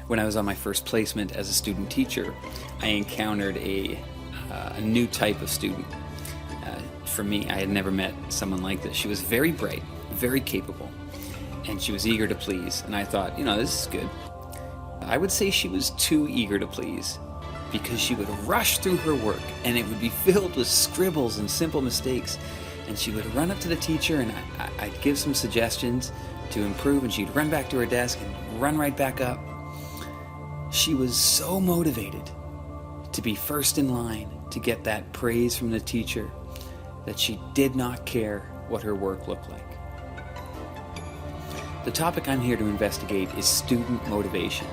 When I was on my first placement as a student teacher, I encountered a new type of student. For me, I had never met someone like this. She was very bright, very capable, and she was eager to please. And I thought, this is good. I would say she was too eager to please, because she would rush through her work and it would be filled with scribbles and simple mistakes. And she would run up to the teacher and I'd give some suggestions to improve, and she'd run back to her desk and run right back up. She was so motivated to be first in line to get that praise from the teacher that she did not care what her work looked like. The topic I'm here to investigate is student motivation.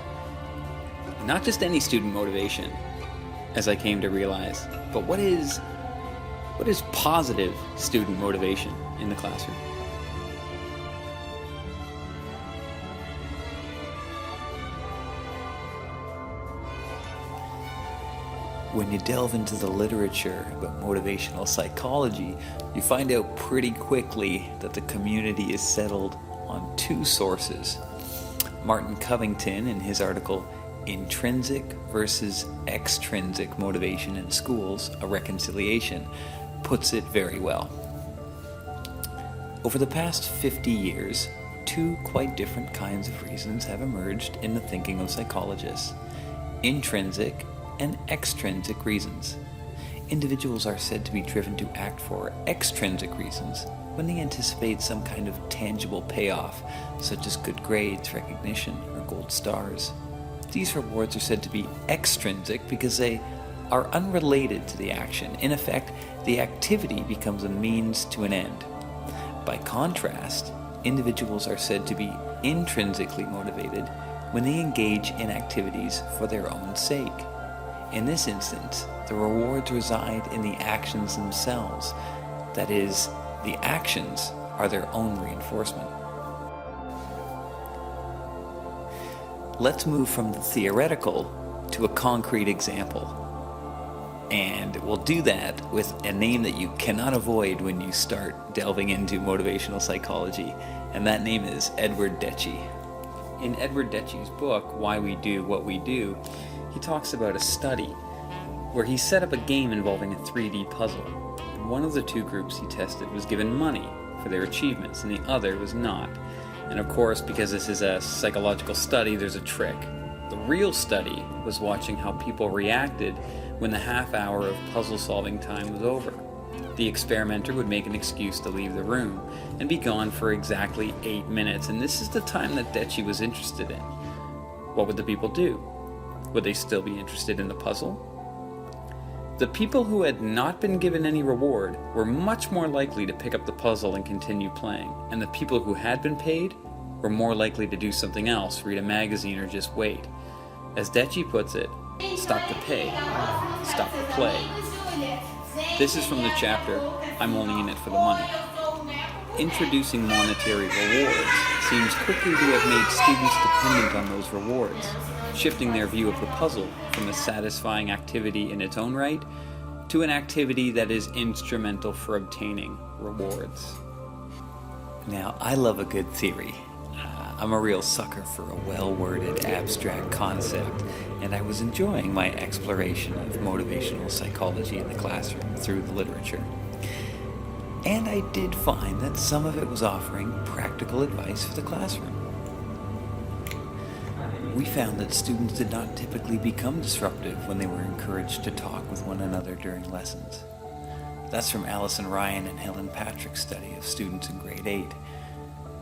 Not just any student motivation, as I came to realize, but what is positive student motivation in the classroom? When you delve into the literature about motivational psychology, you find out pretty quickly that the community is settled on two sources. Martin Covington, in his article, Intrinsic versus Extrinsic Motivation in Schools, A Reconciliation, puts it very well. Over the past 50 years, two quite different kinds of reasons have emerged in the thinking of psychologists: intrinsic and extrinsic reasons. Individuals are said to be driven to act for extrinsic reasons when they anticipate some kind of tangible payoff, such as good grades, recognition, or gold stars. These rewards are said to be extrinsic because they are unrelated to the action. In effect, the activity becomes a means to an end. By contrast, individuals are said to be intrinsically motivated when they engage in activities for their own sake. In this instance, the rewards reside in the actions themselves. That is, the actions are their own reinforcement. Let's move from the theoretical to a concrete example. And we'll do that with a name that you cannot avoid when you start delving into motivational psychology, and that name is Edward Deci. In Edward Deci's book, Why We Do What We Do, he talks about a study where he set up a game involving a 3D puzzle. One of the two groups he tested was given money for their achievements, and the other was not. And of course, because this is a psychological study, there's a trick. The real study was watching how people reacted when the half hour of puzzle-solving time was over. The experimenter would make an excuse to leave the room and be gone for exactly 8 minutes, and this is the time that Deci was interested in. What would the people do? Would they still be interested in the puzzle? The people who had not been given any reward were much more likely to pick up the puzzle and continue playing, and the people who had been paid were more likely to do something else, read a magazine, or just wait. As Deci puts it, stop the pay, stop the play. This is from the chapter, I'm Only in It for the Money. Introducing monetary rewards seems quickly to have made students dependent on those rewards, shifting their view of the puzzle from a satisfying activity in its own right to an activity that is instrumental for obtaining rewards. Now, I love a good theory. I'm a real sucker for a well-worded abstract concept, and I was enjoying my exploration of motivational psychology in the classroom through the literature. And I did find that some of it was offering practical advice for the classroom. We found that students did not typically become disruptive when they were encouraged to talk with one another during lessons. That's from Allison Ryan and Helen Patrick's study of students in grade 8.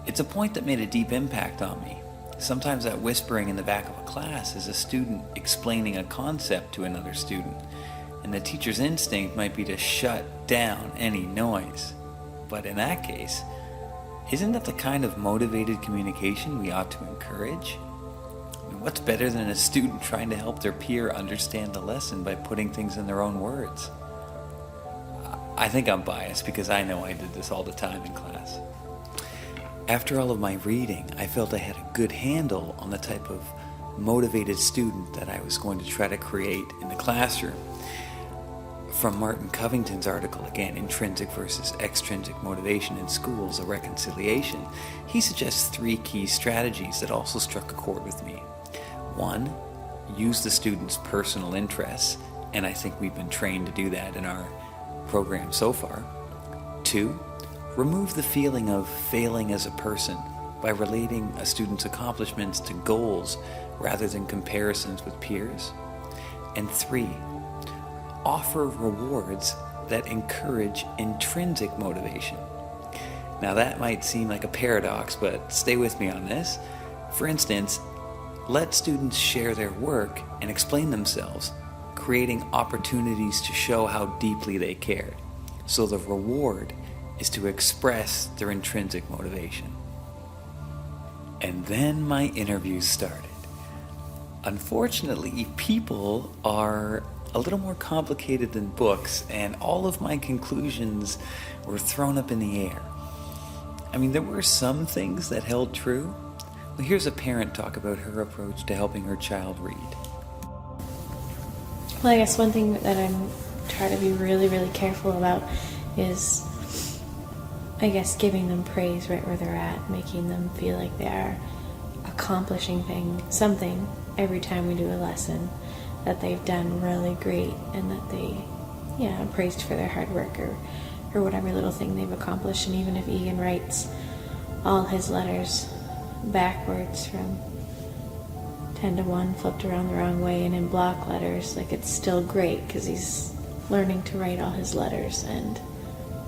It's a point that made a deep impact on me. Sometimes that whispering in the back of a class is a student explaining a concept to another student, and the teacher's instinct might be to shut down any noise. But in that case, isn't that the kind of motivated communication we ought to encourage? What's better than a student trying to help their peer understand the lesson by putting things in their own words? I think I'm biased because I know I did this all the time in class. After all of my reading, I felt I had a good handle on the type of motivated student that I was going to try to create in the classroom. From Martin Covington's article, again, Intrinsic versus Extrinsic Motivation in Schools, A Reconciliation, he suggests 3 key strategies that also struck a chord with me. One, use the student's personal interests, and I think we've been trained to do that in our program so far. Two, remove the feeling of failing as a person by relating a student's accomplishments to goals rather than comparisons with peers. And three, offer rewards that encourage intrinsic motivation. Now that might seem like a paradox, but stay with me on this. For instance, let students share their work and explain themselves, creating opportunities to show how deeply they cared. So the reward is to express their intrinsic motivation. And then my interviews started. Unfortunately, people are a little more complicated than books, and all of my conclusions were thrown up in the air. I mean, there were some things that held true. Well, here's a parent talk about her approach to helping her child read. Well, I guess one thing that I'm trying to be really, really careful about is, I guess, giving them praise right where they're at, making them feel like they are accomplishing something every time we do a lesson, that they've done really great, and that they, are praised for their hard work or whatever little thing they've accomplished. And even if Egan writes all his letters backwards from 10 to 1, flipped around the wrong way, and in block letters, like, it's still great because he's learning to write all his letters and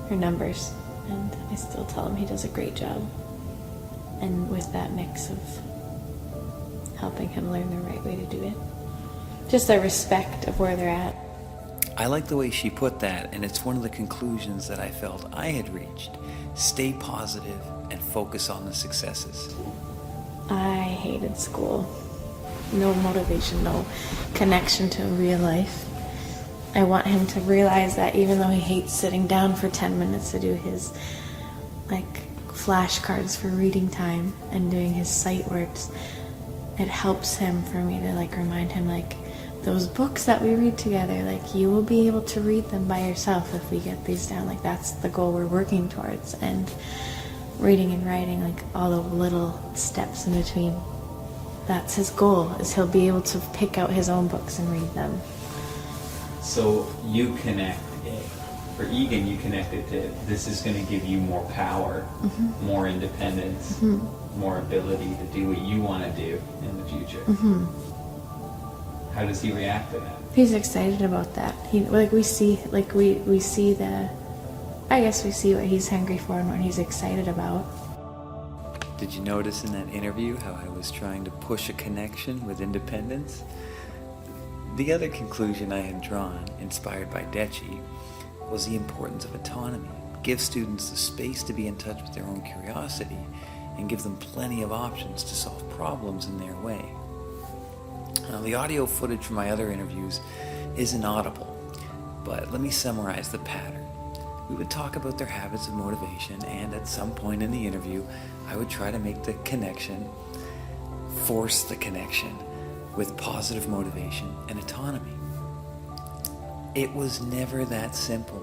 her numbers, and I still tell him he does a great job. And with that mix of helping him learn the right way to do it, just a respect of where they're at. I like the way she put that, and it's one of the conclusions that I felt I had reached. Stay positive and focus on the successes. I hated school. No motivation, no connection to real life. I want him to realize that even though he hates sitting down for 10 minutes to do his, flashcards for reading time and doing his sight words, it helps him for me to, remind him, those books that we read together, you will be able to read them by yourself if we get these down. That's the goal we're working towards. And reading and writing, all the little steps in between, that's his goal, is he'll be able to pick out his own books and read them. So you connect, for Egan, you connected to, this is going to give you more power, more independence, more ability to do what you want to do in the future. How does he react to that? He's excited about that. We see what he's hungry for and what he's excited about. Did you notice in that interview how I was trying to push a connection with independence? The other conclusion I had drawn, inspired by Dechi, was the importance of autonomy. Give students the space to be in touch with their own curiosity and give them plenty of options to solve problems in their way. Now, the audio footage from my other interviews isn't audible, but let me summarize the pattern. We would talk about their habits of motivation, and at some point in the interview, I would try to make the connection, force the connection with positive motivation and autonomy. It was never that simple.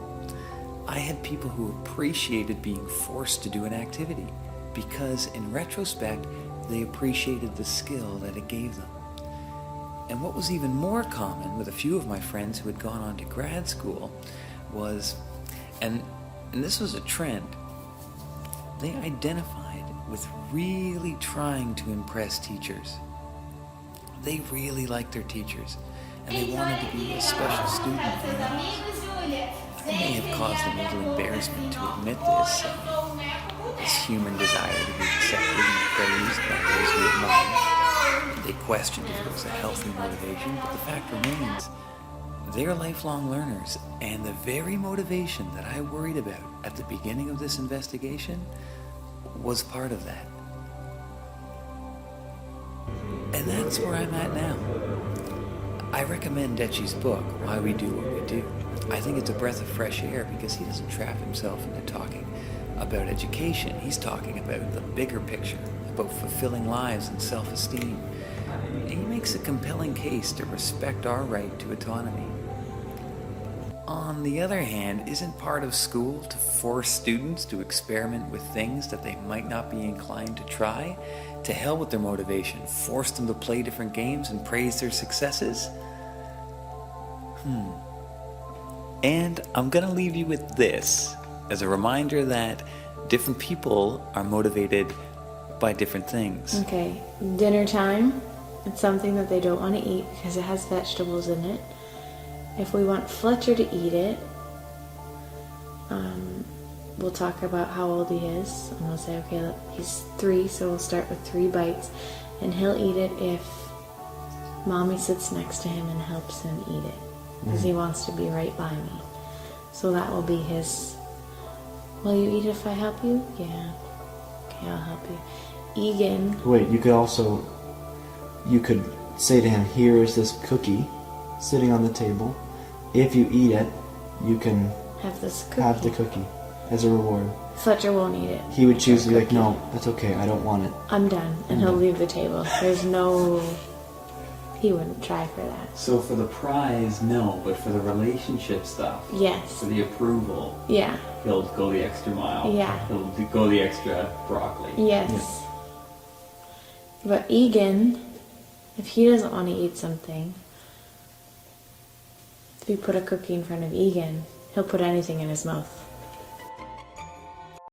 I had people who appreciated being forced to do an activity because, in retrospect, they appreciated the skill that it gave them. And what was even more common with a few of my friends who had gone on to grad school was, and this was a trend, they identified with really trying to impress teachers. They really liked their teachers, and they wanted to be a special student for them. I may have caused them a little embarrassment to admit this human desire to be accepted and praised by those who admire. They questioned if it was a healthy motivation, but the fact remains, they're lifelong learners, and the very motivation that I worried about at the beginning of this investigation was part of that. And that's where I'm at now. I recommend Dechi's book, Why We Do What We Do. I think it's a breath of fresh air because he doesn't trap himself into talking about education. He's talking about the bigger picture, about fulfilling lives and self-esteem. And he makes a compelling case to respect our right to autonomy. on the other hand, isn't part of school to force students to experiment with things that they might not be inclined to try? To hell with their motivation. Force them to play different games and praise their successes? And I'm going to leave you with this as a reminder that different people are motivated by different things. Okay, dinner time. It's something that they don't want to eat because it has vegetables in it. If we want Fletcher to eat it, we'll talk about how old he is, and we'll say, okay, he's 3, so we'll start with 3 bites, and he'll eat it if Mommy sits next to him and helps him eat it, because he wants to be right by me. So that will be his, will you eat if I help you? Yeah. Okay, I'll help you. Egan. Wait, you could say to him, here is this cookie sitting on the table. If you eat it, you can Have this cookie. have the cookie as a reward. Fletcher won't eat it. He would choose to be like, Cookie. no, that's okay, I don't want it. I'm done, and he'll leave the table. There's no, he wouldn't try for that. So for the prize, no, but for the relationship stuff, Yes. for the approval, Yeah. he'll go the extra mile. Yeah. He'll go the extra broccoli. Yes. But Egan, if he doesn't want to eat something, if you put a cookie in front of Egan, he'll put anything in his mouth.